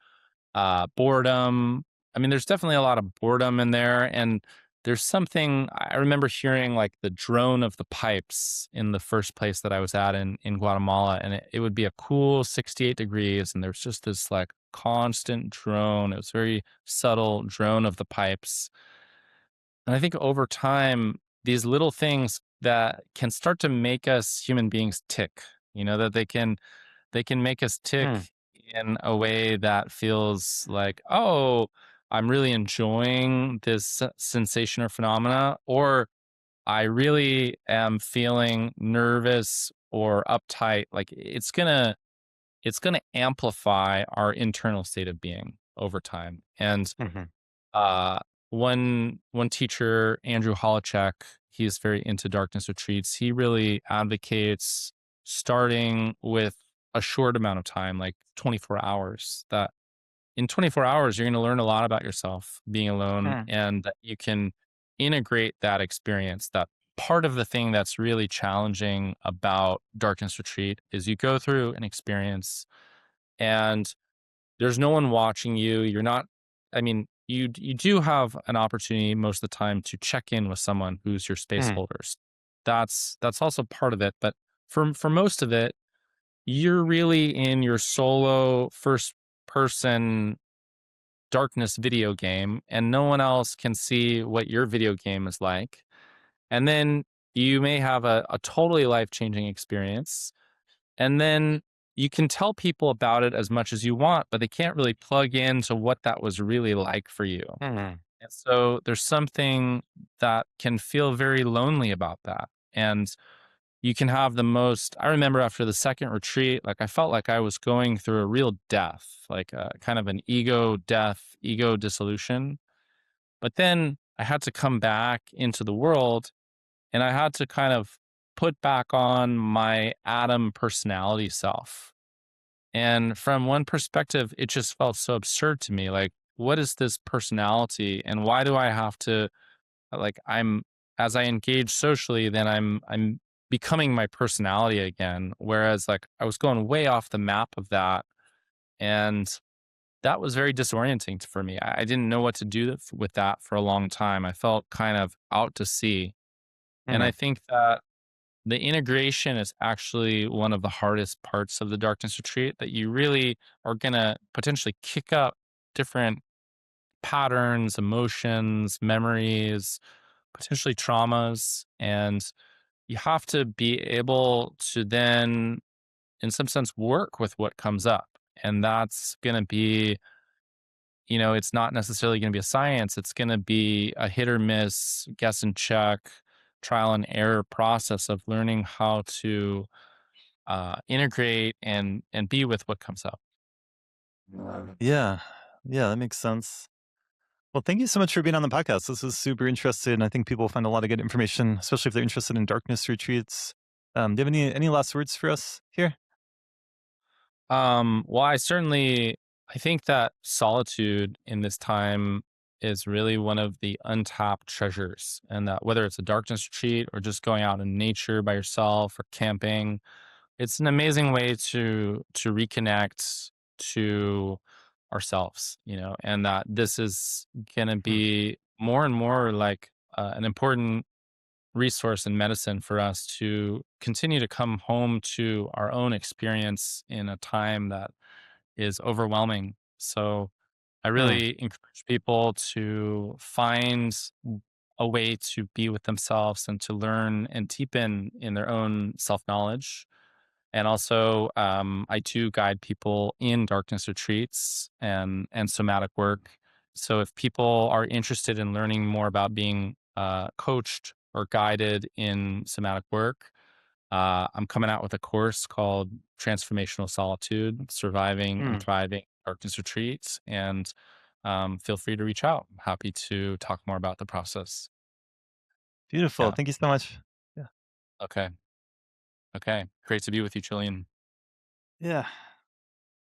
B: boredom. I mean, there's definitely a lot of boredom in there. And there's something I remember hearing like the drone of the pipes in the first place that I was at in Guatemala. And it would be a cool 68 degrees. And there's just this like constant drone. It was very subtle drone of the pipes. And I think over time, these little things that can start to make us human beings tick, you know, that they can make us tick
A: Hmm.
B: in a way that feels like, oh, I'm really enjoying this sensation or phenomena, or I really am feeling nervous or uptight. Like it's gonna amplify our internal state of being over time. And
A: Hmm.
B: uh, one teacher, Andrew Holacek, he's very into darkness retreats. He really advocates starting with a short amount of time, like 24 hours. That in 24 hours, you're going to learn a lot about yourself being alone,
A: Hmm.
B: and that you can integrate that experience. That part of the thing that's really challenging about darkness retreat is you go through an experience and there's no one watching you. You're not, I mean, you do have an opportunity most of the time to check in with someone who's your space
A: Hmm.
B: holders. That's also part of it. But for most of it, you're really in your solo first person darkness video game, and no one else can see what your video game is like. And then you may have a totally life-changing experience. And then you can tell people about it as much as you want, but they can't really plug into what that was really like for you.
A: Hmm.
B: And so there's something that can feel very lonely about that. And you can have the most, I remember after the second retreat, like I felt like I was going through a real death, like a kind of an ego death, ego dissolution. But then I had to come back into the world, and I had to kind of put back on my Adam personality self. And from one perspective, it just felt so absurd to me. Like, what is this personality, and why do I have to, like, I'm as I engage socially, then I'm becoming my personality again. Whereas like I was going way off the map of that. And that was very disorienting for me. I didn't know what to do with that for a long time. I felt kind of out to sea. And I
A: Mm.
B: think that the integration is actually one of the hardest parts of the darkness retreat, that you really are going to potentially kick up different patterns, emotions, memories, potentially traumas. And you have to be able to then, in some sense, work with what comes up. And that's going to be, it's not necessarily going to be a science. It's going to be a hit or miss, guess and check, trial and error process of learning how to integrate and be with what comes up.
A: Yeah. Yeah, that makes sense. Well, thank you so much for being on the podcast. This is super interesting. I think people will find a lot of good information, especially if they're interested in darkness retreats. Do you have any last words for us here?
B: Well, I think that solitude in this time is really one of the untapped treasures, and that whether it's a darkness retreat or just going out in nature by yourself or camping, it's an amazing way to reconnect to ourselves, and that this is going to
A: Mm,
B: be more and more like an important resource in medicine for us to continue to come home to our own experience in a time that is overwhelming. So I
A: mm,
B: really encourage people to find a way to be with themselves and to learn and deepen in their own self knowledge. And also, I too guide people in darkness retreats and somatic work. So if people are interested in learning more about being coached or guided in somatic work, I'm coming out with a course called Transformational Solitude: Surviving and
A: mm.
B: Thriving Darkness Retreats. And feel free to reach out. I'm happy to talk more about the process.
A: Beautiful.
B: Yeah.
A: Thank you so much. Yeah.
B: Okay. Okay. Great to be with you, Julian.
A: Yeah.